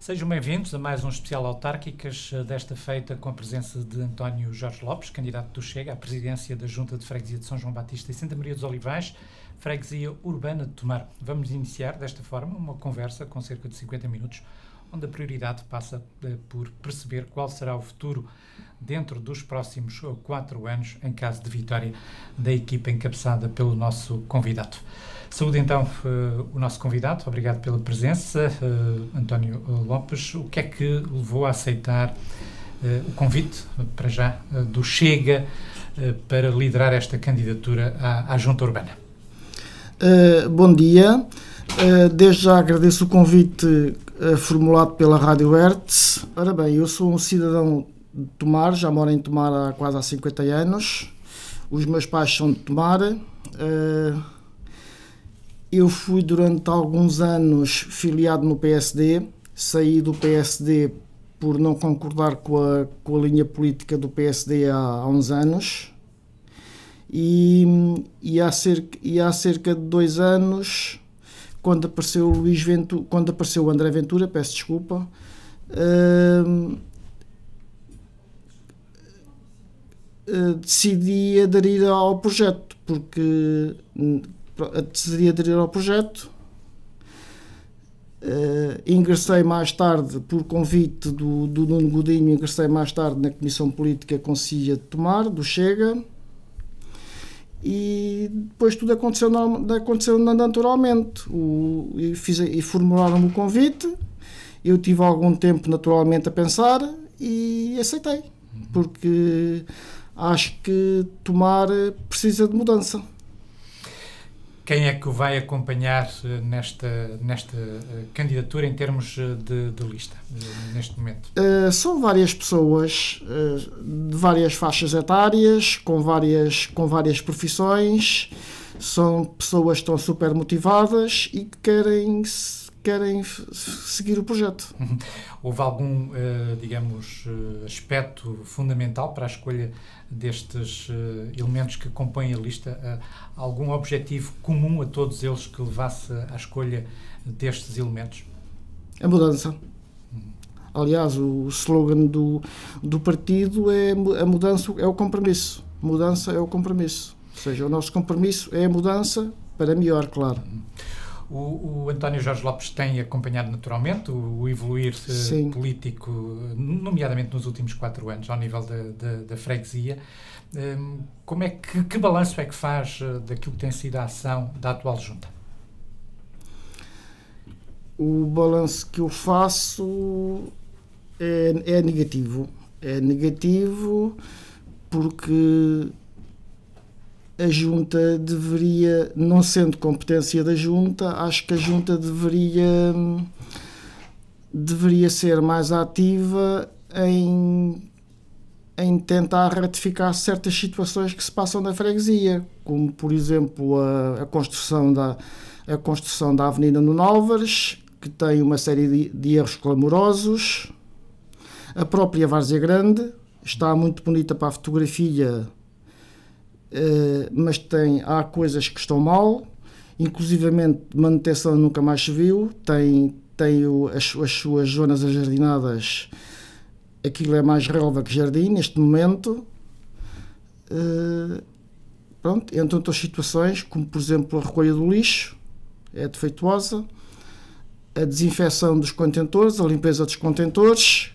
Sejam bem-vindos a mais um especial Autárquicas, desta feita com a presença de António Jorge Lopes, candidato do Chega à presidência da Junta de Freguesia de São João Batista e Santa Maria dos Olivais, freguesia urbana de Tomar. Vamos iniciar desta forma uma conversa com cerca de 50 minutos, onde a prioridade passa por perceber qual será o futuro dentro dos próximos 4 anos, em caso de vitória da equipa encabeçada pelo nosso convidado. Saúde então o nosso convidado, obrigado pela presença, António Lopes. O que é que levou a aceitar o convite, para já, do Chega para liderar esta candidatura à Junta Urbana? Bom dia. Desde já agradeço o convite formulado pela Rádio Hertz. Ora bem, eu sou um cidadão de Tomar, já moro em Tomar há quase 50 anos. Os meus pais são de Tomar. Eu fui durante alguns anos filiado no PSD, saí do PSD por não concordar com a linha política do PSD há uns anos. E há cerca de 2 anos, quando apareceu o André Ventura, peço desculpa, decidi aderir ao projeto, ingressei mais tarde, por convite do Nuno Godinho, ingressei mais tarde na Comissão Política Conselhia de Tomar, do Chega, e depois tudo aconteceu naturalmente. E formularam-me o convite, eu tive algum tempo naturalmente a pensar e aceitei, porque acho que Tomar precisa de mudança. Quem é que o vai acompanhar nesta candidatura em termos de lista, neste momento? São várias pessoas de várias faixas etárias, com várias profissões. São pessoas que estão super motivadas e que querem seguir o projeto. Houve algum, aspecto fundamental para a escolha destes elementos que compõem a lista? Algum objetivo comum a todos eles que levasse à escolha destes elementos? A mudança. Aliás, o slogan do partido é a mudança é o compromisso. Mudança é o compromisso. Ou seja, o nosso compromisso é a mudança para melhor, claro. O António Jorge Lopes tem acompanhado naturalmente o evoluir político, nomeadamente nos últimos 4 anos, ao nível da freguesia. Como é que balanço é que faz daquilo que tem sido a ação da atual junta? O balanço que eu faço é negativo. É negativo porque a Junta deveria, não sendo competência da Junta, acho que a Junta deveria ser mais ativa em tentar ratificar certas situações que se passam na freguesia, como, por exemplo, a construção da Avenida Nuno Álvares, que tem uma série de erros clamorosos. A própria Várzea Grande está muito bonita para a fotografia, mas há coisas que estão mal, inclusivamente manutenção nunca mais se viu, tem as suas zonas ajardinadas, aquilo é mais relva que jardim neste momento. Entre outras situações, como por exemplo a recolha do lixo, é defeituosa, a desinfecção dos contentores, a limpeza dos contentores,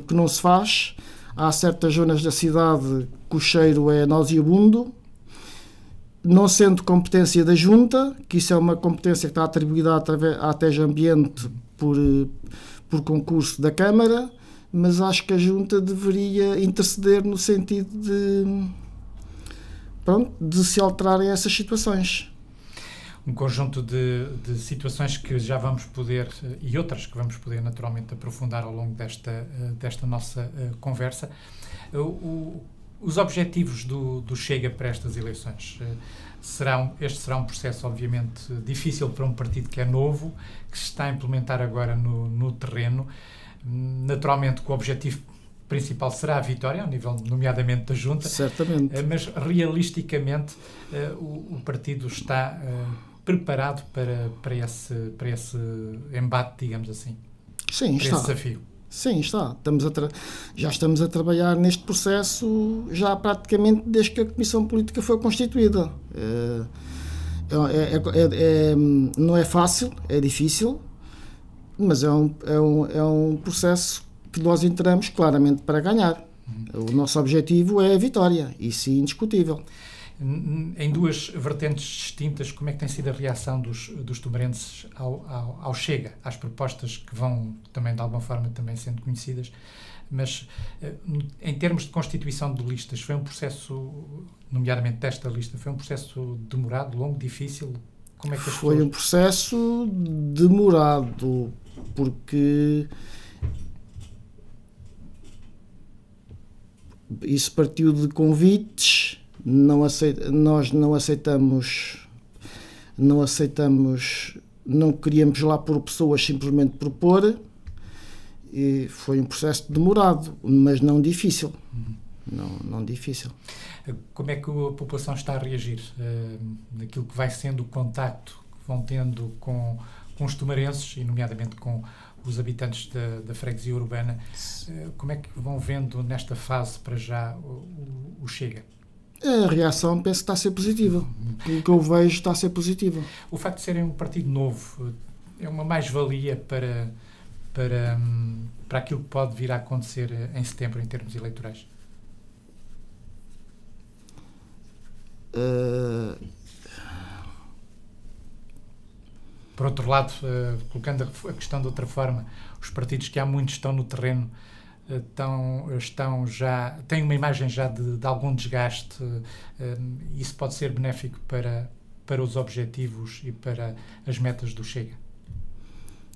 que não se faz. Há certas zonas da cidade que o cheiro é nauseabundo, não sendo competência da Junta, que isso é uma competência que está atribuída à TEG Ambiente por concurso da Câmara, mas acho que a Junta deveria interceder no sentido de se alterarem essas situações. Um conjunto de situações que já vamos poder, e outras que vamos poder naturalmente aprofundar ao longo desta nossa conversa. Os objetivos do Chega para estas eleições este será um processo obviamente difícil para um partido que é novo, que se está a implementar agora no terreno, naturalmente que o objetivo principal será a vitória, ao nível nomeadamente da Junta. Certamente. Mas realisticamente o partido está preparado para esse embate, digamos assim? Sim, para está. esse desafio? Sim, está. Já estamos a trabalhar neste processo já praticamente desde que a Comissão Política foi constituída. Não é fácil, é difícil, mas é um processo que nós entramos claramente para ganhar. O nosso objetivo é a vitória, isso é indiscutível. Em duas vertentes distintas, como é que tem sido a reação dos tumarenses ao Chega, às propostas que vão também, de alguma forma, também sendo conhecidas? Mas, em termos de constituição de listas, foi um processo, nomeadamente desta lista, foi um processo demorado, longo, difícil? Como é que foi um processo demorado, porque isso partiu de convites. Nós não aceitamos, não queríamos lá pôr pessoas, simplesmente propor, e foi um processo demorado, mas não difícil. Não difícil. Como é que a população está a reagir naquilo que vai sendo o contacto que vão tendo com os tumarenses, e nomeadamente com os habitantes da freguesia urbana? Como é que vão vendo nesta fase, para já, o Chega? A reação, penso que está a ser positiva. O que eu vejo está a ser positiva. O facto de serem um partido novo é uma mais-valia para aquilo que pode vir a acontecer em setembro, em termos eleitorais? Por outro lado, colocando a questão de outra forma, os partidos que há muitos estão no terreno, têm uma imagem já de algum desgaste. Isso pode ser benéfico para os objetivos e para as metas do Chega?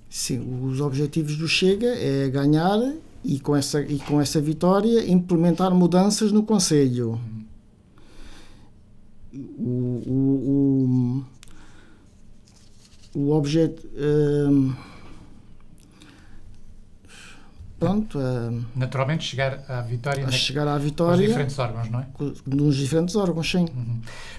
Sim, os objetivos do Chega é ganhar e com essa vitória implementar mudanças no Conselho. O objeto... naturalmente chegar à vitória nos diferentes órgãos, não é? Nos diferentes órgãos, sim.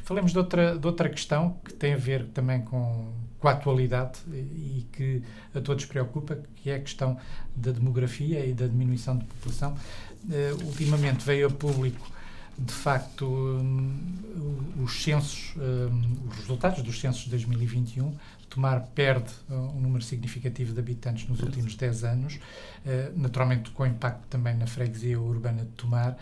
Falemos de outra questão que tem a ver também com a atualidade e que a todos preocupa, que é a questão da demografia e da diminuição de população. Ultimamente veio a público, de facto, os censos, os resultados dos censos de 2021. Tomar perde um número significativo de habitantes nos últimos 10 anos, naturalmente com impacto também na freguesia urbana de Tomar.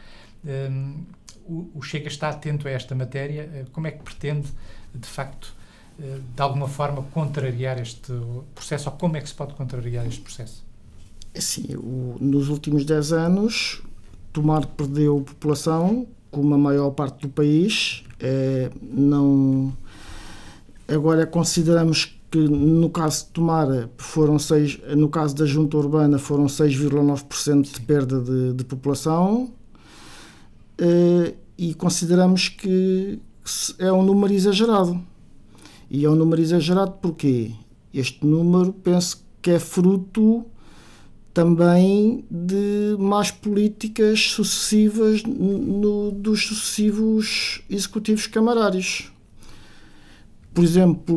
O Chega está atento a esta matéria. Como é que pretende, de facto, de alguma forma, contrariar este processo, ou como é que se pode contrariar este processo? Assim, nos últimos 10 anos, Tomar perdeu população, como a maior parte do país. Agora consideramos que no caso de Tomar no caso da Junta Urbana foram 6,9% de perda de população, e consideramos que é um número exagerado. E é um número exagerado porque este número, penso que é fruto também de más políticas sucessivas dos sucessivos executivos camarários. Por exemplo,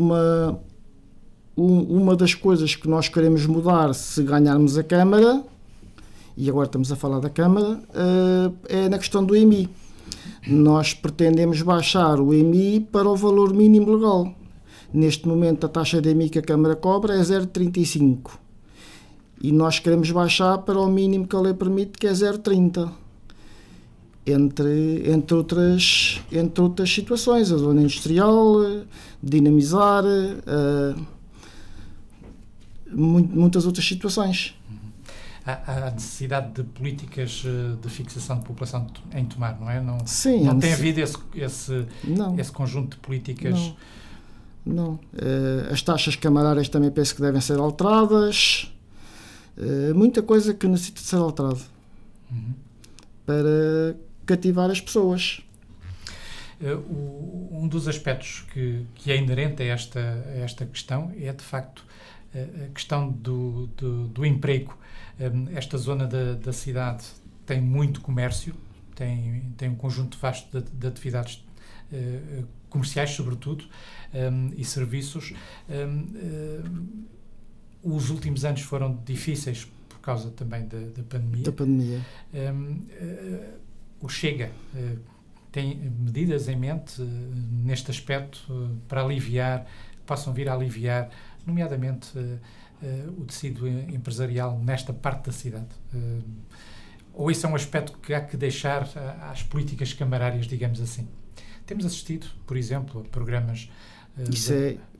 uma das coisas que nós queremos mudar se ganharmos a Câmara, e agora estamos a falar da Câmara, é na questão do IMI. Nós pretendemos baixar o IMI para o valor mínimo legal. Neste momento a taxa de IMI que a Câmara cobra é 0,35. E nós queremos baixar para o mínimo que a lei permite, que é 0,30. Entre outras situações, a zona industrial, dinamizar, muitas outras situações. Há necessidade de políticas de fixação de população em Tomar, não é? Sim, não tem havido esse conjunto de políticas? Não. As taxas camarárias também penso que devem ser alteradas. Muita coisa que necessita de ser alterada para cativar as pessoas. Um dos aspectos que é inerente a esta questão é, de facto, a questão do emprego. Esta zona da cidade tem muito comércio, tem um conjunto vasto de atividades comerciais, sobretudo, e serviços. Os últimos anos foram difíceis causa também da pandemia. Da pandemia. O Chega tem medidas em mente neste aspecto para aliviar, que possam vir a aliviar, nomeadamente o tecido empresarial nesta parte da cidade? Ou isso é um aspecto que há que deixar às políticas camarárias, digamos assim? Temos assistido, por exemplo, a programas...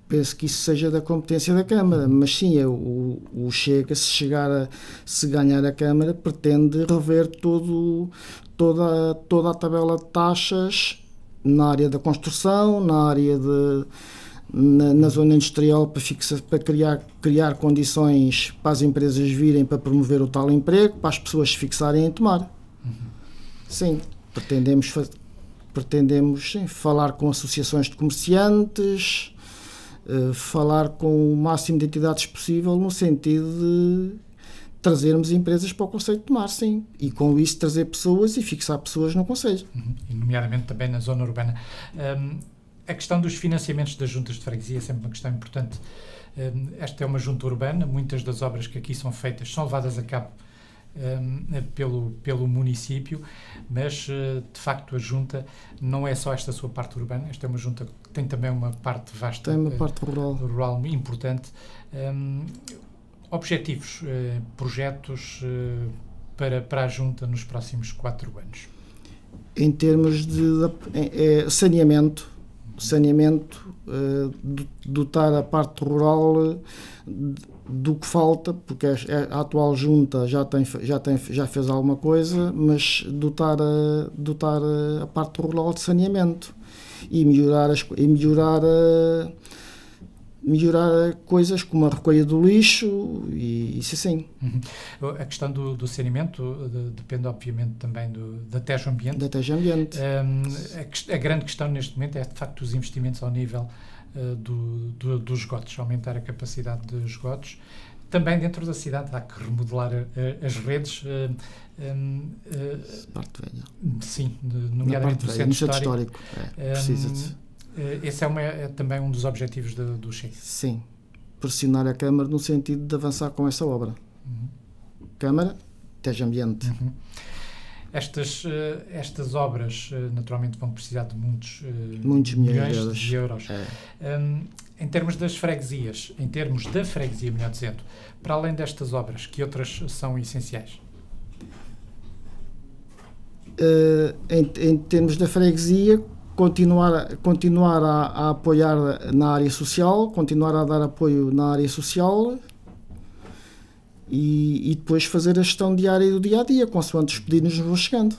Penso que isso seja da competência da Câmara, mas sim, o Chega, se ganhar a Câmara, pretende rever toda a tabela de taxas na área da construção, na área na zona industrial, para criar condições para as empresas virem, para promover o tal emprego, para as pessoas se fixarem em tomar. Sim, pretendemos falar com associações de comerciantes, falar com o máximo de entidades possível, no sentido de trazermos empresas para o Conselho de Tomar, sim, e com isso trazer pessoas e fixar pessoas no Conselho. E nomeadamente também na zona urbana. A questão dos financiamentos das juntas de freguesia é sempre uma questão importante. Esta é uma junta urbana, muitas das obras que aqui são feitas são levadas a cabo pelo município, mas de facto a junta não é só esta sua parte urbana, esta é uma junta que tem também uma parte vasta, tem uma parte rural importante. Objetivos, projetos para a junta nos próximos 4 anos? Em termos de saneamento, dotar a parte rural do que falta, porque a atual junta já fez alguma coisa, mas dotar a parte rural de saneamento e melhorar coisas como a recolha do lixo e isso assim. A questão do saneamento depende obviamente também da TEJ Ambiente. Da TEJ Ambiente. A grande questão neste momento é de facto os investimentos ao nível dos esgotos, aumentar a capacidade de esgotos. Também dentro da cidade há que remodelar as redes. Parte velha. Sim, nomeadamente no centro histórico. Precisa-se. Esse é também um dos objetivos do Chega. Sim, pressionar a Câmara no sentido de avançar com essa obra. Câmara, TEJ Ambiente. Estas obras naturalmente vão precisar de muitos milhões de euros. Em termos das freguesias, em termos da freguesia, melhor dizendo, para além destas obras, que outras são essenciais? Em termos da freguesia, continuar a apoiar na área social, continuar a dar apoio na área social e depois fazer a gestão diária do dia-a-dia, consoante os pedidos nos vão chegando.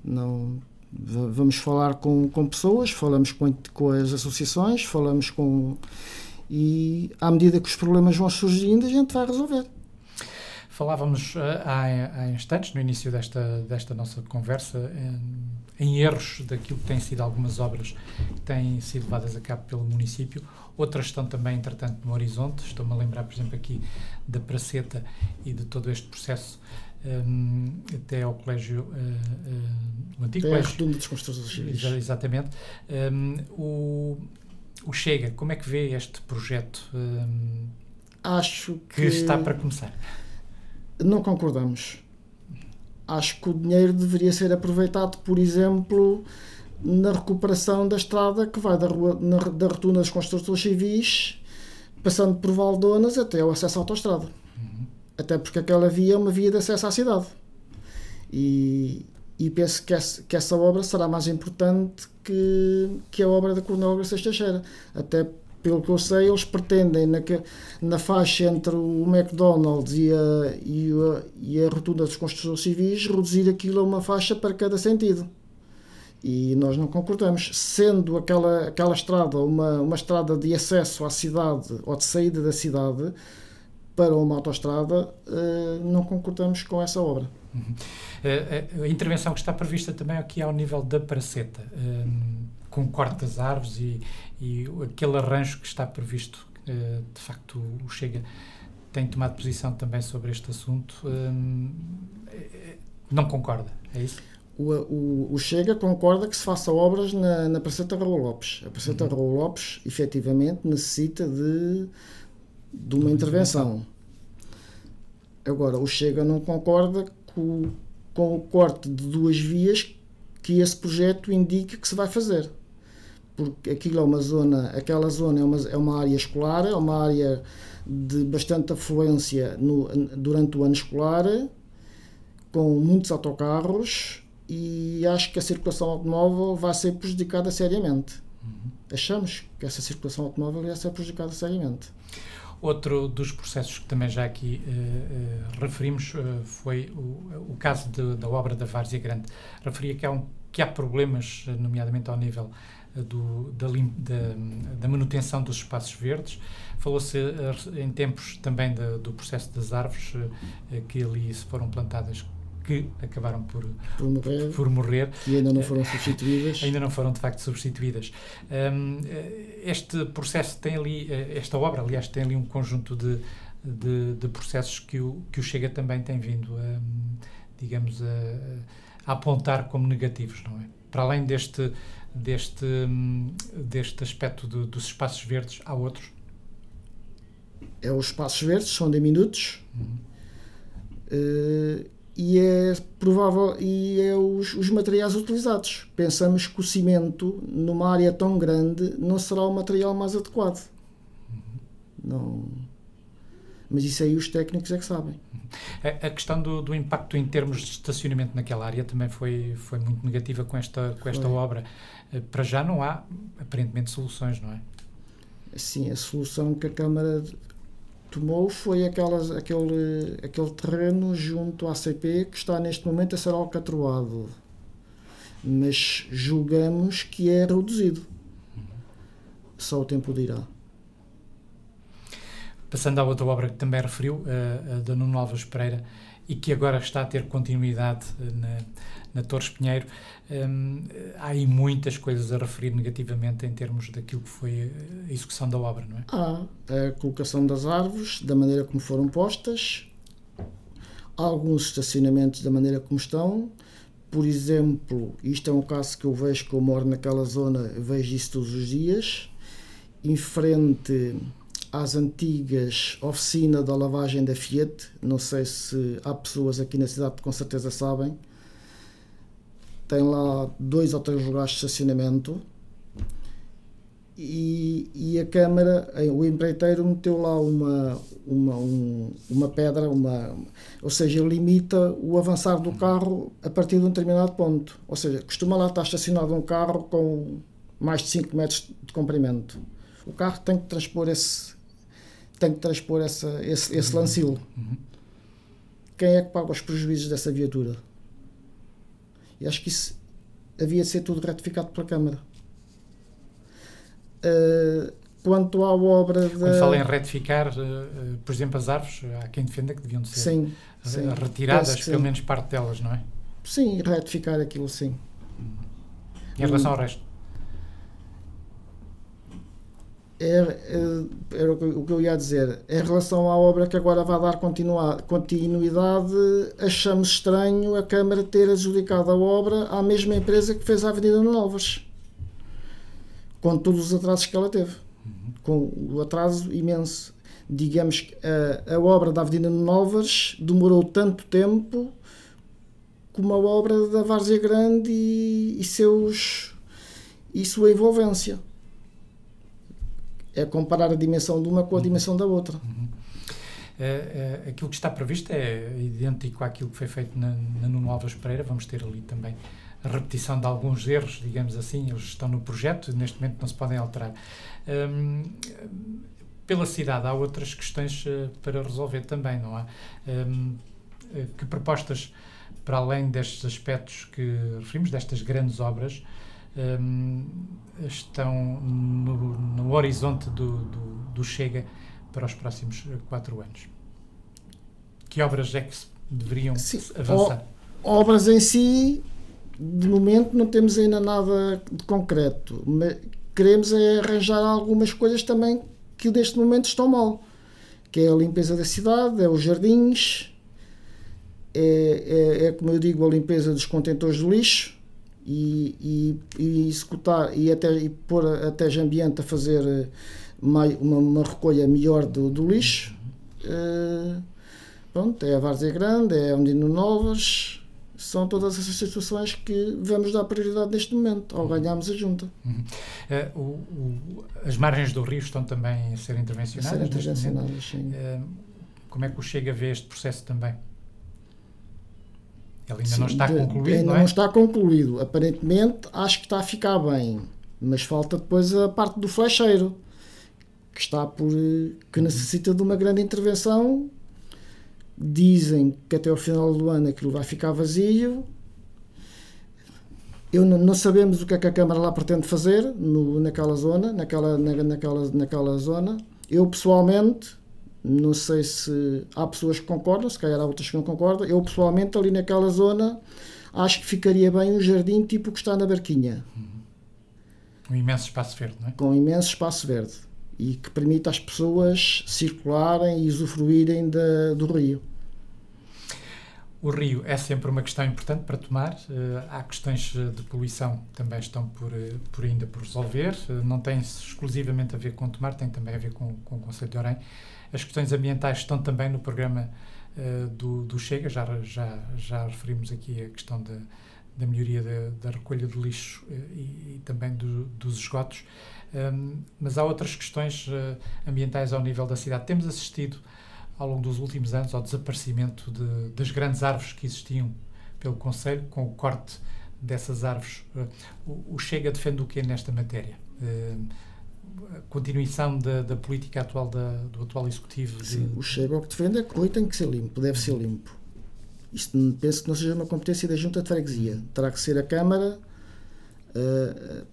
Não, vamos falar com pessoas, falamos com as associações, e à medida que os problemas vão surgindo, a gente vai resolver. Falávamos há instantes, no início desta nossa conversa, em erros daquilo que têm sido algumas obras que têm sido levadas a cabo pelo município. Outras estão também, entretanto, no horizonte. Estou-me a lembrar, por exemplo, aqui da Praceta e de todo este processo até ao colégio, o antigo colégio. A Rotunda dos Construtores Civis. Exatamente. O Chega, como é que vê este projeto Acho que está para começar? Não concordamos. Acho que o dinheiro deveria ser aproveitado, por exemplo, na recuperação da estrada que vai da Rotunda dos Construtores Civis, passando por Valdonas até o acesso à autoestrada. Até porque aquela via é uma via de acesso à cidade. E penso que essa obra será mais importante que a obra da Coronel Garcês Teixeira. Até pelo que eu sei, eles pretendem na faixa entre o McDonald's e a Rotunda dos Construtores Civis reduzir aquilo a uma faixa para cada sentido. E nós não concordamos. Sendo aquela estrada uma estrada de acesso à cidade ou de saída da cidade para uma autoestrada, não concordamos com essa obra. A intervenção que está prevista também aqui ao nível da Praceta, com o corte das árvores e aquele arranjo que está previsto, de facto o Chega tem tomado posição também sobre este assunto, não concorda, é isso? O Chega concorda que se faça obras na Praceta Raul Lopes. A Praceta Raul Lopes, efetivamente, necessita de uma intervenção. Agora, o Chega não concorda com o corte de 2 vias que esse projeto indica que se vai fazer. Porque aquilo é uma zona, aquela zona é uma área escolar, é uma área de bastante afluência durante o ano escolar, com muitos autocarros, e acho que a circulação automóvel vai ser prejudicada seriamente. Achamos que essa circulação automóvel vai ser prejudicada seriamente. Outro dos processos que também já aqui referimos foi o caso da obra da Várzea Grande. Referia que há problemas, nomeadamente ao nível da manutenção dos espaços verdes. Falou-se em tempos também do processo das árvores que ali se foram plantadas, que acabaram por morrer. E ainda não foram substituídas. Ainda não foram, de facto, substituídas. Este processo tem ali, esta obra, aliás, tem ali um conjunto de processos que o Chega também tem vindo a apontar como negativos, não é? Para além deste aspecto dos espaços verdes, há outros? Os espaços verdes são diminutos. E é provável, os materiais utilizados. Pensamos que o cimento, numa área tão grande, não será o material mais adequado. Não. Mas isso aí os técnicos é que sabem. A questão do impacto em termos de estacionamento naquela área também foi muito negativa com esta obra. Para já não há, aparentemente, soluções, não é? Sim, a solução que a Câmara tomou foi aquele terreno junto à CP que está neste momento a ser alcatroado. Mas julgamos que é reduzido. Só o tempo dirá. Passando à outra obra que também referiu, a da Nuno Alves Pereira, e que agora está a ter continuidade na Torres Pinheiro, há aí muitas coisas a referir negativamente em termos daquilo que foi a execução da obra, não é? Há a colocação das árvores, da maneira como foram postas, alguns estacionamentos da maneira como estão. Por exemplo, isto é um caso que eu vejo, que eu moro naquela zona, vejo isso todos os dias, em frente às antigas oficinas da lavagem da Fiat. Não sei se há pessoas aqui na cidade que com certeza sabem. Tem lá 2 ou 3 lugares de estacionamento e a Câmara, o empreiteiro meteu lá uma pedra, ou seja, limita o avançar do carro a partir de um determinado ponto. Ou seja, costuma lá estar estacionado um carro com mais de 5 metros de comprimento. O carro tem que transpor esse lancilo. Quem é que paga os prejuízos dessa viatura? E acho que isso havia de ser tudo ratificado pela Câmara. Quanto à obra Quando fala em retificar, por exemplo, as árvores, há quem defenda que deviam de ser retiradas, pelo menos parte delas, não é? Sim, retificar aquilo, sim. Em relação ao resto? Era o que eu ia dizer. Em relação à obra que agora vai dar continuidade, achamos estranho a Câmara ter adjudicado a obra à mesma empresa que fez a Avenida Nuno Alves, com todos os atrasos que ela teve, com o atraso imenso. Digamos que a obra da Avenida Nuno Alves demorou tanto tempo como a obra da Várzea Grande e sua envolvência. É comparar a dimensão de uma com a dimensão da outra. Aquilo que está previsto é idêntico àquilo que foi feito na Nuno Alves Pereira. Vamos ter ali também a repetição de alguns erros, digamos assim. Eles estão no projeto e neste momento não se podem alterar. Pela cidade há outras questões para resolver também, não há? Que propostas, para além destes aspectos que referimos, destas grandes obras, estão no horizonte do Chega para os próximos 4 anos? Que obras é que deveriam avançar? Obras em si, de momento não temos ainda nada de concreto, mas queremos arranjar algumas coisas também que neste momento estão mal, que é a limpeza da cidade, é os jardins, é como eu digo, a limpeza dos contentores de lixo, e executar e pôr a TEG Ambiente a fazer uma recolha melhor do lixo. pronto, é a Várzea Grande, é a Undino Novas, são todas essas situações que vamos dar prioridade neste momento, ao ganharmos a junta. As margens do rio estão também a ser intervencionadas? Sim. Como é que o Chega vê este processo também? Ele ainda não está concluído, ainda não está concluído. Aparentemente, acho que está a ficar bem, mas falta depois a parte do flecheiro, que necessita de uma grande intervenção. Dizem que até ao final do ano aquilo vai ficar vazio. Não sabemos o que é que a Câmara lá pretende fazer naquela zona, naquela zona. Eu, pessoalmente, não sei se há pessoas que concordam, se calhar há outras que não concordam. Eu, pessoalmente, ali naquela zona, acho que ficaria bem um jardim tipo o que está na Barquinha. Um imenso espaço verde, não é? Com um imenso espaço verde. E que permita às pessoas circularem e usufruírem do rio. O rio é sempre uma questão importante para tomar. Há questões de poluição que também estão ainda por resolver. Não tem exclusivamente a ver com tomar, tem também a ver com o Concelho de Orém. As questões ambientais estão também no programa do Chega. Já referimos aqui a questão da melhoria da recolha de lixo e também dos esgotos. Mas há outras questões ambientais ao nível da cidade. Temos assistido ao longo dos últimos anos ao desaparecimento das grandes árvores que existiam pelo Concelho, com o corte dessas árvores. O Chega defende o quê nesta matéria? A continuação da política atual do atual Executivo? Sim, o Chega o que defende é que o rio tem que ser limpo, deve ser limpo. Isto penso que não seja uma competência da Junta de Freguesia. Terá que ser a Câmara,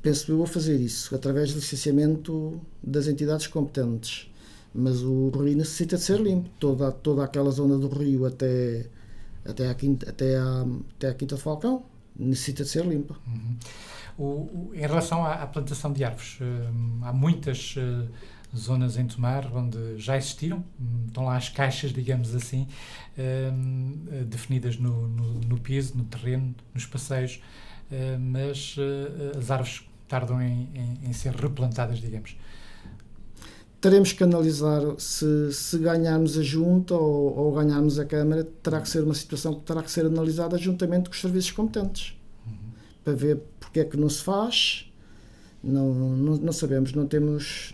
penso eu, a fazer isso, através do licenciamento das entidades competentes. Mas o rio necessita de ser limpo. Toda aquela zona do rio até a Quinta de Falcão necessita de ser limpa. Em relação à plantação de árvores, há muitas zonas em Tomar onde já existiram, estão lá as caixas, digamos assim, definidas no piso, no terreno, nos passeios, mas as árvores tardam em ser replantadas, digamos. Teremos que analisar se ganharmos a junta ou ganharmos a Câmara, terá que ser uma situação que terá que ser analisada juntamente com os serviços competentes, para ver porque é que não se faz. Não sabemos, não temos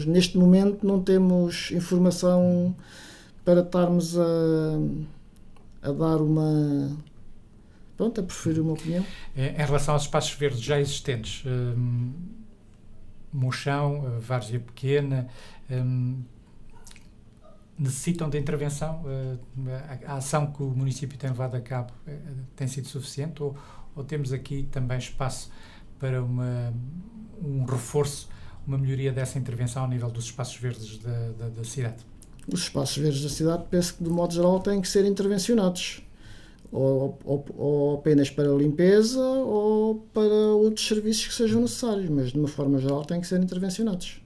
neste momento não temos informação para estarmos a dar a preferir uma opinião. Em relação aos espaços verdes já existentes, Mochão, Várzea Pequena, necessitam de intervenção? A ação que o município tem levado a cabo tem sido suficiente ou temos aqui também espaço para um reforço, uma melhoria dessa intervenção ao nível dos espaços verdes da cidade? Os espaços verdes da cidade, penso que de modo geral têm que ser intervencionados, ou apenas para a limpeza ou para outros serviços que sejam necessários, mas de uma forma geral têm que ser intervencionados.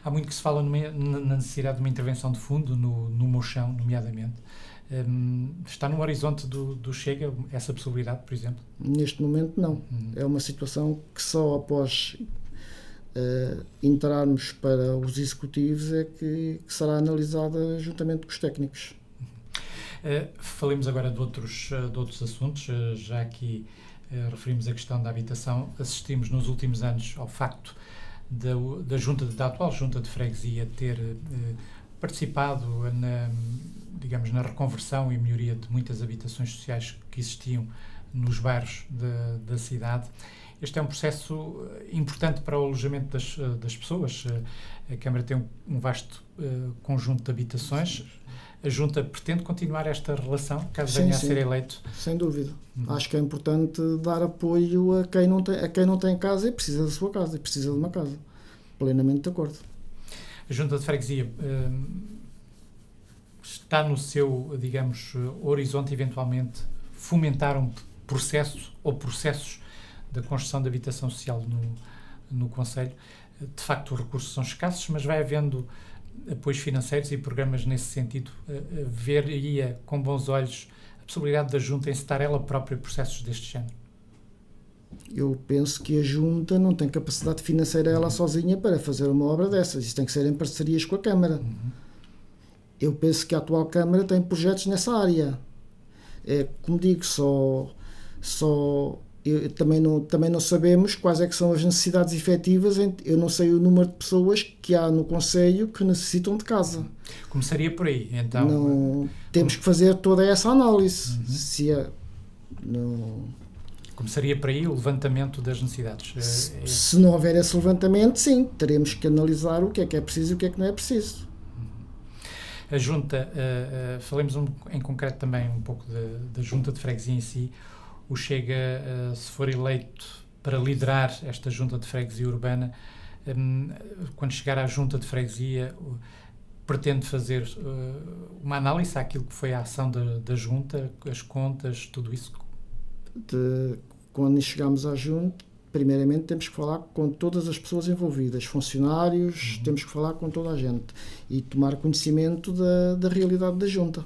Há muito que se fala na necessidade de uma intervenção de fundo no Mochão, nomeadamente. Está no horizonte do Chega essa possibilidade, por exemplo? Neste momento não. É uma situação que só após entrarmos para os executivos é que será analisada juntamente com os técnicos. Falemos agora de outros assuntos. Já aqui referimos a questão da habitação. Assistimos nos últimos anos ao facto da atual Junta de Freguesia ter participado na reconversão e melhoria de muitas habitações sociais que existiam nos bairros da cidade. Este é um processo importante para o alojamento das pessoas. A Câmara tem um vasto conjunto de habitações. A Junta pretende continuar esta relação, caso venha a ser eleito? Sem dúvida. Acho que é importante dar apoio a quem não tem casa e precisa da sua casa, e precisa de uma casa. Plenamente de acordo. A Junta de Freguesia está no seu, digamos, horizonte, eventualmente, fomentar um processo ou processos da construção de habitação social no Concelho. De facto, os recursos são escassos, mas vai havendo apoios financeiros e programas nesse sentido. Veria com bons olhos a possibilidade da Junta encetar ela própria processos deste género? Eu penso que a Junta não tem capacidade financeira ela sozinha para fazer uma obra dessas. Isso tem que ser em parcerias com a Câmara. Eu penso que a atual Câmara tem projetos nessa área. Como digo, também não sabemos quais é que são as necessidades efetivas. Eu não sei o número de pessoas que há no concelho que necessitam de casa. Começaria por aí, então. Não, temos que fazer toda essa análise. Começaria por aí o levantamento das necessidades. Se não houver esse levantamento, sim, teremos que analisar o que é preciso e o que é que não é preciso. A Junta, falemos em concreto também um pouco da Junta de Freguesia em si. O Chega, se for eleito para liderar esta Junta de Freguesia Urbana, quando chegar à Junta de Freguesia, pretende fazer uma análise àquilo que foi a ação da Junta, as contas, tudo isso? Quando chegamos à Junta, primeiramente temos que falar com todas as pessoas envolvidas, funcionários, temos que falar com toda a gente e tomar conhecimento da realidade da Junta.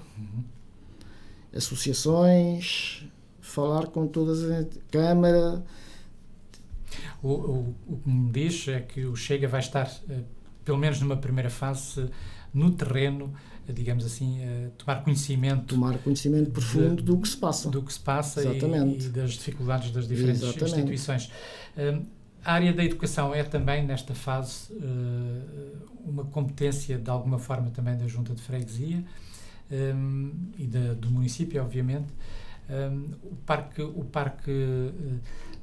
Associações, falar com todas as Câmara. O que me diz é que o Chega vai estar, pelo menos numa primeira fase, no terreno, digamos assim, tomar conhecimento profundo do que se passa. E das dificuldades das diferentes instituições. A área da educação é também, nesta fase, uma competência, de alguma forma, também da Junta de Freguesia e do município, obviamente. O parque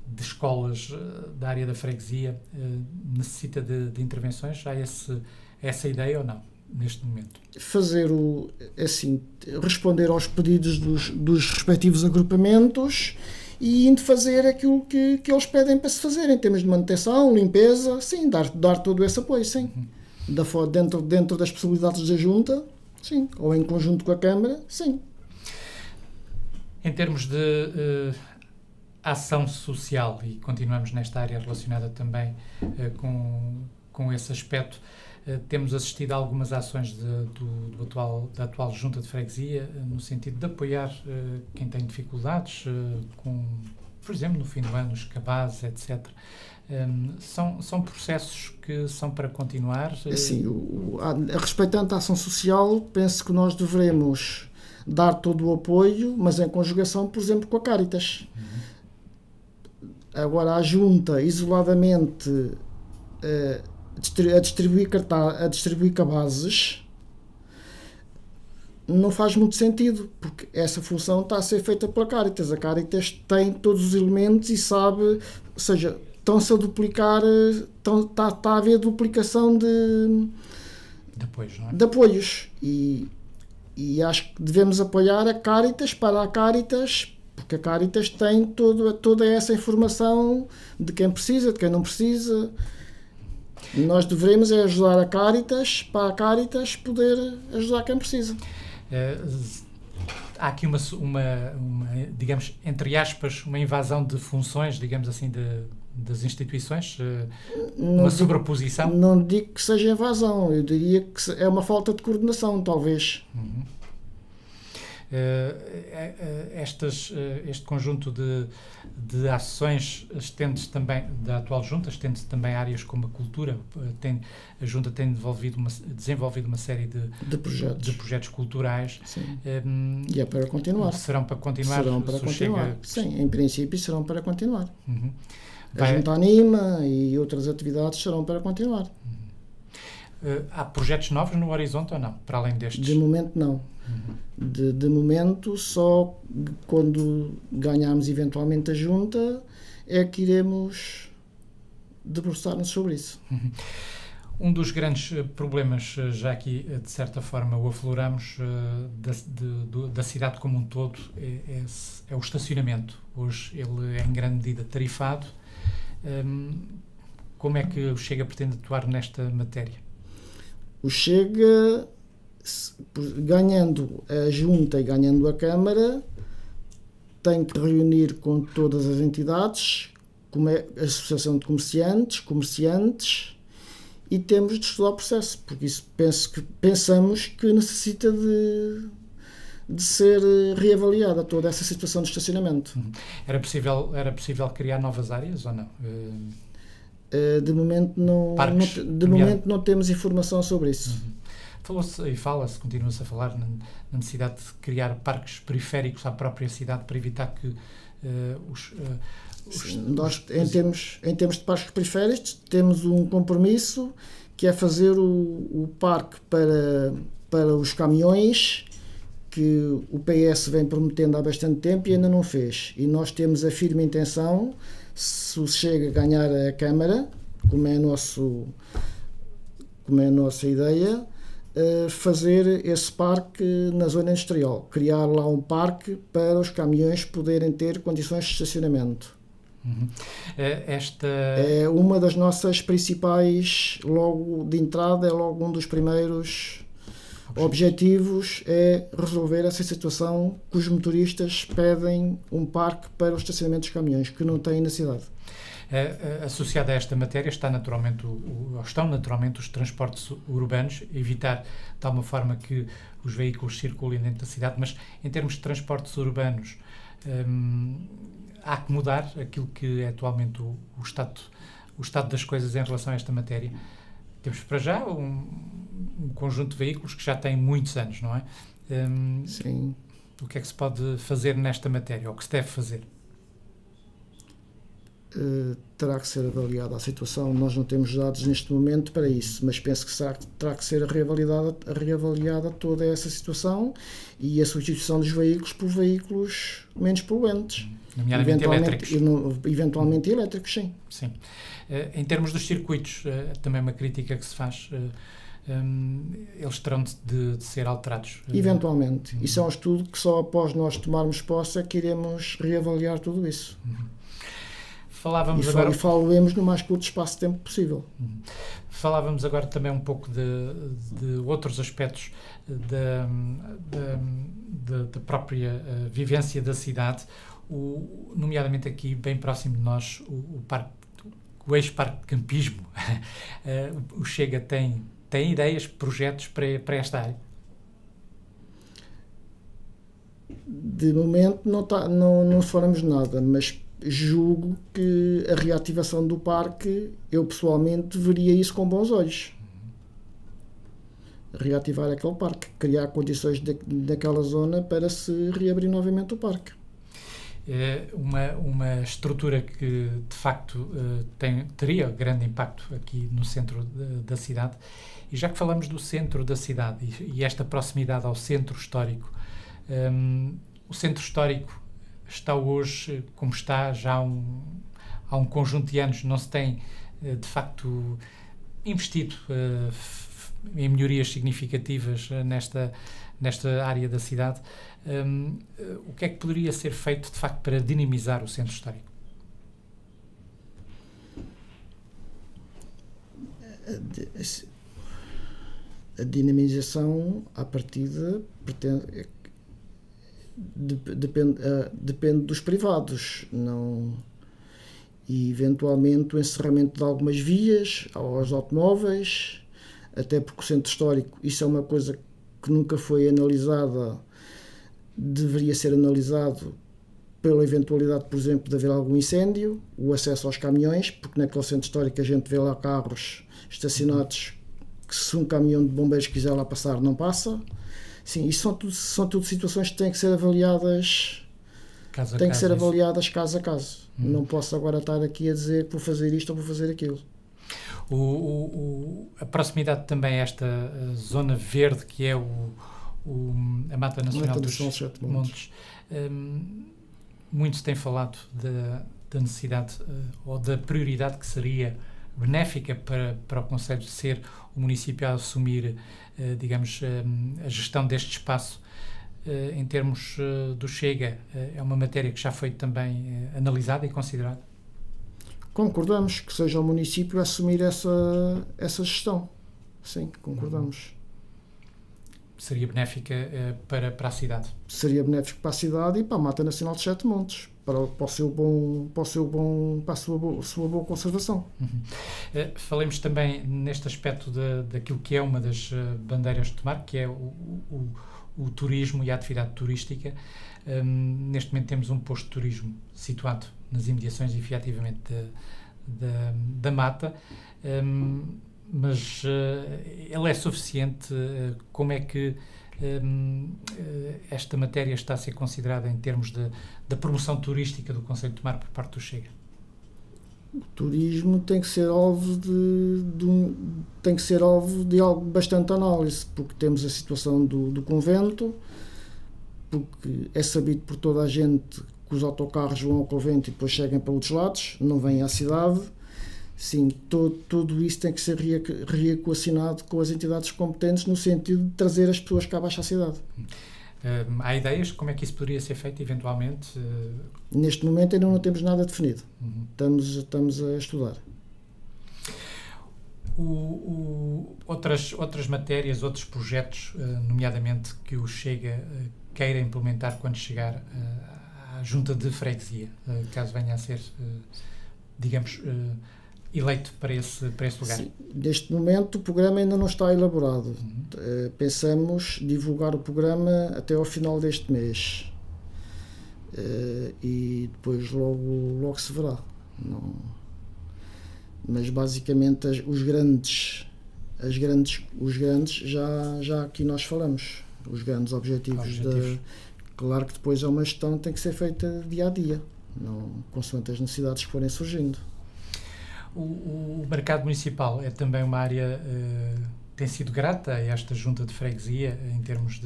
de escolas da área da freguesia necessita de intervenções? Há essa ideia ou não, neste momento? Responder aos pedidos dos respectivos agrupamentos e fazer aquilo que eles pedem para se fazer, em termos de manutenção, limpeza, sim, dar todo esse apoio, sim. Dentro das possibilidades da Junta, sim, ou em conjunto com a Câmara, sim. Em termos de ação social, e continuamos nesta área relacionada também com esse aspecto, temos assistido a algumas ações da atual Junta de Freguesia, no sentido de apoiar quem tem dificuldades, por exemplo, no fim do ano, os cabazes, etc. São processos que são para continuar? Sim, respeitando a ação social, penso que nós devemos dar todo o apoio, mas em conjugação, por exemplo, com a Cáritas. Agora, a Junta, isoladamente, a distribuir cabazes, não faz muito sentido, porque essa função está a ser feita pela Cáritas. A Cáritas tem todos os elementos e sabe, ou seja, estão-se a duplicar, está a haver duplicação de apoios, não é? De apoios. E acho que devemos apoiar a Cáritas para a Cáritas, porque a Cáritas tem toda essa informação de quem precisa, de quem não precisa. Nós devemos ajudar a Cáritas para a Cáritas poder ajudar quem precisa. Há aqui uma, digamos, entre aspas, uma invasão de funções, digamos assim, das instituições, uma sobreposição? Não digo que seja invasão, eu diria que é uma falta de coordenação, talvez. Este conjunto de ações estende-se também, da atual Junta, estende-se também a áreas como a cultura. A Junta tem desenvolvido uma série de projetos culturais. E é para continuar. Serão para continuar? Sim, em princípio serão para continuar. A Junta Anima e outras atividades serão para continuar. Há projetos novos no horizonte ou não, para além destes? De momento não. De momento, só quando ganharmos eventualmente a Junta é que iremos debruçar-nos sobre isso. Um dos grandes problemas, já aqui de certa forma o afloramos, da cidade como um todo, é o estacionamento. Hoje ele é em grande medida tarifado. Como é que o Chega pretende atuar nesta matéria? O Chega, ganhando a Junta e ganhando a Câmara, tem que reunir com todas as entidades, como é a Associação de Comerciantes, e temos de estudar o processo, porque isso pensamos que necessita de ser reavaliada toda essa situação de estacionamento. Era possível criar novas áreas ou não? De momento não temos informação sobre isso. Falou-se e fala-se, continua-se a falar na necessidade de criar parques periféricos à própria cidade para evitar que nós, em termos de parques periféricos, temos um compromisso que é fazer o parque para os caminhões, que o PS vem prometendo há bastante tempo e ainda não fez. E nós temos a firme intenção, se chega a ganhar a Câmara, como é a nossa ideia, fazer esse parque na zona industrial, criar lá um parque para os caminhões poderem ter condições de estacionamento. É uma das nossas principais, logo de entrada, é logo um dos primeiros objetivos, é resolver essa situação que os motoristas pedem um parque para o estacionamento dos caminhões, que não têm na cidade. Associada a esta matéria estão naturalmente os transportes urbanos, evitar de alguma forma que os veículos circulem dentro da cidade, mas em termos de transportes urbanos há que mudar aquilo que é atualmente o estado das coisas em relação a esta matéria. Temos para já um conjunto de veículos que já têm muitos anos, não é? Sim. O que é que se pode fazer nesta matéria, ou que se deve fazer? Terá que ser avaliada a situação. Nós não temos dados neste momento para isso, mas penso que terá que ser reavaliada toda essa situação e a substituição dos veículos por veículos menos poluentes. Nomeadamente elétricos. Eventualmente elétricos, sim. Sim. Em termos dos circuitos, também uma crítica que se faz, eles terão de ser alterados. Eventualmente. Isso é um estudo que só após nós tomarmos posse é que iremos reavaliar tudo isso. E falemos no mais curto espaço de tempo possível. Falávamos agora também um pouco de outros aspectos da própria vivência da cidade, nomeadamente aqui bem próximo de nós, o ex-parque de campismo. O Chega tem ideias, projetos para esta área? De momento não faremos nada, mas julgo que a reativação do parque, eu pessoalmente veria isso com bons olhos. Reativar aquele parque, criar condições daquela zona para se reabrir novamente o parque. Uma estrutura que de facto teria grande impacto aqui no centro da cidade. E já que falamos do centro da cidade e esta proximidade ao centro histórico, o centro histórico está hoje como está, já há um conjunto de anos não se tem de facto investido em melhorias significativas nesta área da cidade. O que é que poderia ser feito de facto para dinamizar o centro histórico? A dinamização, à partida, depende dos privados, e eventualmente o encerramento de algumas vias aos automóveis, até porque o centro histórico, isso é uma coisa que nunca foi analisada, deveria ser analisado pela eventualidade, por exemplo, de haver algum incêndio, o acesso aos caminhões, porque naquele centro histórico a gente vê lá carros estacionados que se um caminhão de bombeiros quiser lá passar, não passa. Sim, isso são tudo situações que têm que ser avaliadas caso a caso. Não posso agora estar aqui a dizer que vou fazer isto ou vou fazer aquilo. A proximidade também a esta zona verde que é a Mata Nacional dos Sete Montes. Muito se tem falado da necessidade ou da prioridade que seria benéfica para o Conselho de ser o município a assumir, digamos, a gestão deste espaço. Em termos do Chega, é uma matéria que já foi também analisada e considerada? Concordamos que seja o município a assumir essa gestão. Sim, concordamos. Seria benéfica para a cidade? Seria benéfico para a cidade e para a Mata Nacional dos Sete Montes, para a sua boa conservação. Falemos também neste aspecto daquilo que é uma das bandeiras de Tomar, que é o turismo e a atividade turística. Neste momento temos um posto de turismo situado nas imediações, efetivamente, da mata, mas ele é suficiente? Como é que esta matéria está a ser considerada em termos da promoção turística do concelho de Tomar por parte do Chega? O turismo tem que ser alvo de algo bastante análise, porque temos a situação do convento, porque é sabido por toda a gente que os autocarros vão ao convento e depois chegam para outros lados, não vêm à cidade. Sim, tudo isso tem que ser reequacionado com as entidades competentes no sentido de trazer as pessoas cá abaixo à cidade. Há ideias de como é que isso poderia ser feito, eventualmente? Neste momento ainda não temos nada definido. Estamos a estudar. Outras matérias, outros projetos, nomeadamente que o Chega queira implementar quando chegar à junta de freguesia, caso venha a ser, digamos, eleito para esse lugar? Sim, neste momento o programa ainda não está elaborado. Pensamos divulgar o programa até ao final deste mês. E depois logo se verá. Não. Mas basicamente os grandes já aqui nós falamos. Os grandes objetivos. Claro que depois é uma gestão que tem que ser feita dia a dia, não, consoante as necessidades que forem surgindo. O mercado municipal é também uma área tem sido grata a esta junta de freguesia em termos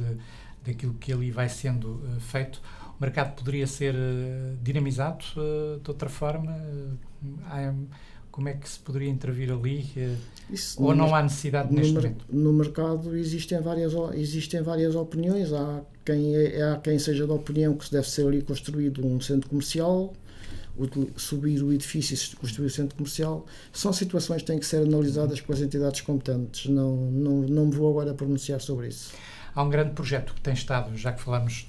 daquilo que ali vai sendo feito. O mercado poderia ser dinamizado de outra forma? Como é que se poderia intervir ali? Ou não há necessidade neste momento? No mercado existem várias opiniões. Há quem seja da opinião que se deve ser ali construído um centro comercial, subir o edifício e construir o centro comercial. São situações que têm que ser analisadas com as entidades competentes. Não me vou agora pronunciar sobre isso. Há um grande projeto que tem estado, já que falamos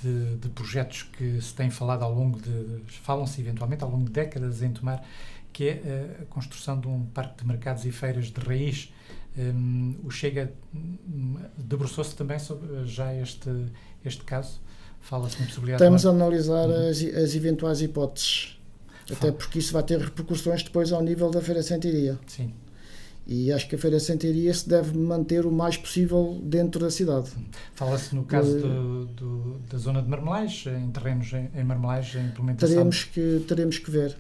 de projetos que se têm falado falam-se eventualmente ao longo de décadas em Tomar, que é a construção de um parque de mercados e feiras de raiz. O Chega debruçou-se também sobre já este caso. Fala-se na possibilidade... Estamos a analisar as eventuais hipóteses, até porque isso vai ter repercussões depois ao nível da Feira de Sentiria. Sim. E acho que a Feira de Sentiria se deve manter o mais possível dentro da cidade. Fala-se no caso da zona de Marmelais, em terrenos em Marmelais, a implementação... Teremos que ver.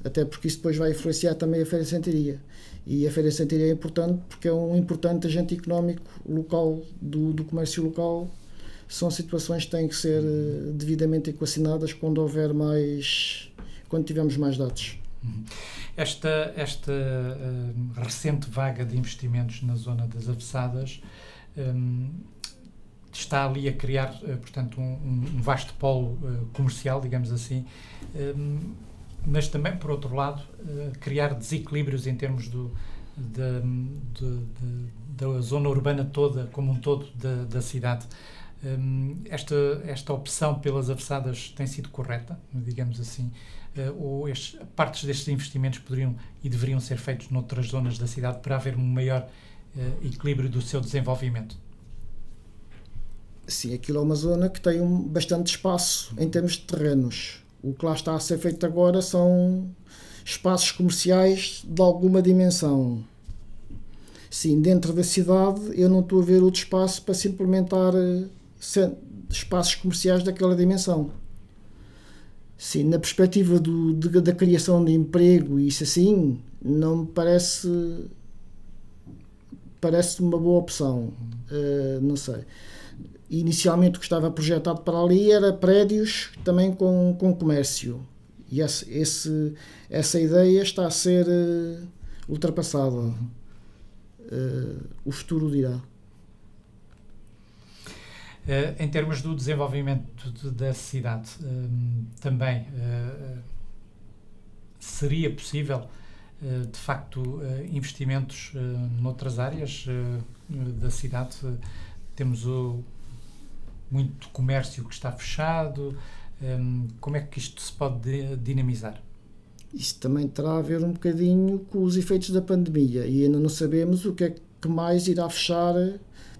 Até porque isso depois vai influenciar também a Feira de Sentiria. E a Feira de Sentiria é importante porque é um importante agente económico local, do comércio local. São situações que têm que ser devidamente equacionadas quando tivermos mais dados. Esta recente vaga de investimentos na zona das Avessadas está ali a criar, portanto, um vasto polo comercial, digamos assim, mas também, por outro lado, criar desequilíbrios em termos da zona urbana toda, como um todo, da cidade. Esta opção pelas Avessadas tem sido correta, digamos assim, ou partes destes investimentos poderiam e deveriam ser feitos noutras zonas da cidade para haver um maior equilíbrio do seu desenvolvimento? Sim, aquilo é uma zona que tem bastante espaço em termos de terrenos. O que lá está a ser feito agora são espaços comerciais de alguma dimensão. Sim, dentro da cidade eu não estou a ver outro espaço para se implementar espaços comerciais daquela dimensão. Sim, na perspectiva da criação de emprego e isso assim, não me parece uma boa opção. Não sei. Inicialmente o que estava projetado para ali era prédios também com comércio. E essa ideia está a ser ultrapassada. O futuro dirá. Em termos do desenvolvimento da cidade, também seria possível, de facto, investimentos noutras áreas da cidade? Temos muito comércio que está fechado. Como é que isto se pode dinamizar? Isso também terá a ver um bocadinho com os efeitos da pandemia e ainda não sabemos o que é que mais irá fechar,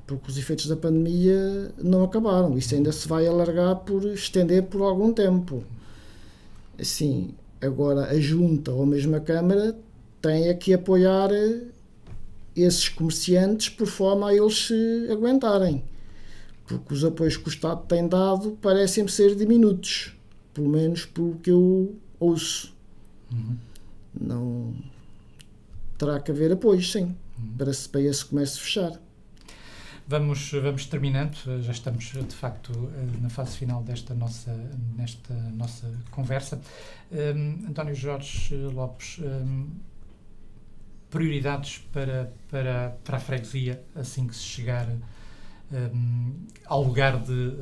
porque os efeitos da pandemia não acabaram. Isso ainda se vai alargar estender por algum tempo. Assim, agora a Junta ou mesmo a Câmara tem é que apoiar esses comerciantes por forma a eles se aguentarem. Porque os apoios que o Estado tem dado parecem ser diminutos, pelo menos pelo que eu ouço. Não terá que haver apoios, sim, para esse comércio fechar. Vamos terminando, já estamos de facto na fase final nesta nossa conversa. António Jorge Lopes, prioridades para a freguesia assim que se chegar ao lugar de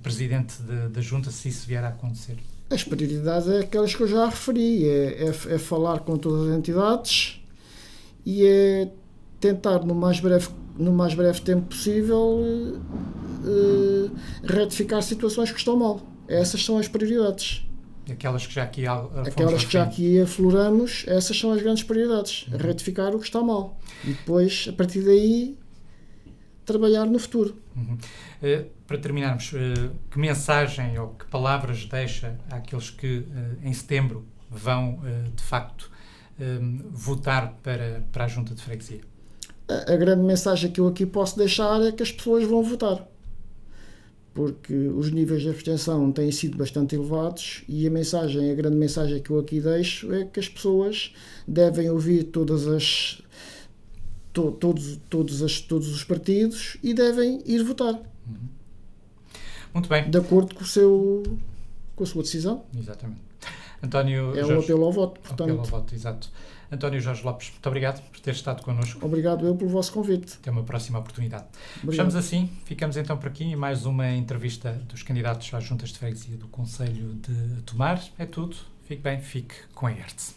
presidente da Junta, se isso vier a acontecer? As prioridades é aquelas que eu já referi, é falar com todas as entidades e é tentar no mais breve tempo possível retificar situações que estão mal. Essas são as prioridades. Aquelas que já aqui afloramos, essas são as grandes prioridades. Retificar o que está mal. E depois, a partir daí, trabalhar no futuro. Para terminarmos, que mensagem ou que palavras deixa àqueles que em setembro vão, de facto, votar para a Junta de Freguesia? A grande mensagem que eu aqui posso deixar é que as pessoas vão votar. Porque os níveis de abstenção têm sido bastante elevados e a grande mensagem que eu aqui deixo é que as pessoas devem ouvir todos os partidos e devem ir votar. Muito bem. De acordo com a sua decisão. Exatamente. António Jorge, um apelo ao voto, portanto. Apelo ao voto, exato. António Jorge Lopes, muito obrigado por ter estado connosco. Obrigado eu pelo vosso convite. Até uma próxima oportunidade. Obrigado. Fechamos assim, ficamos então por aqui em mais uma entrevista dos candidatos às juntas de freguesia do Concelho de Tomar. É tudo. Fique bem, fique com a ERTE.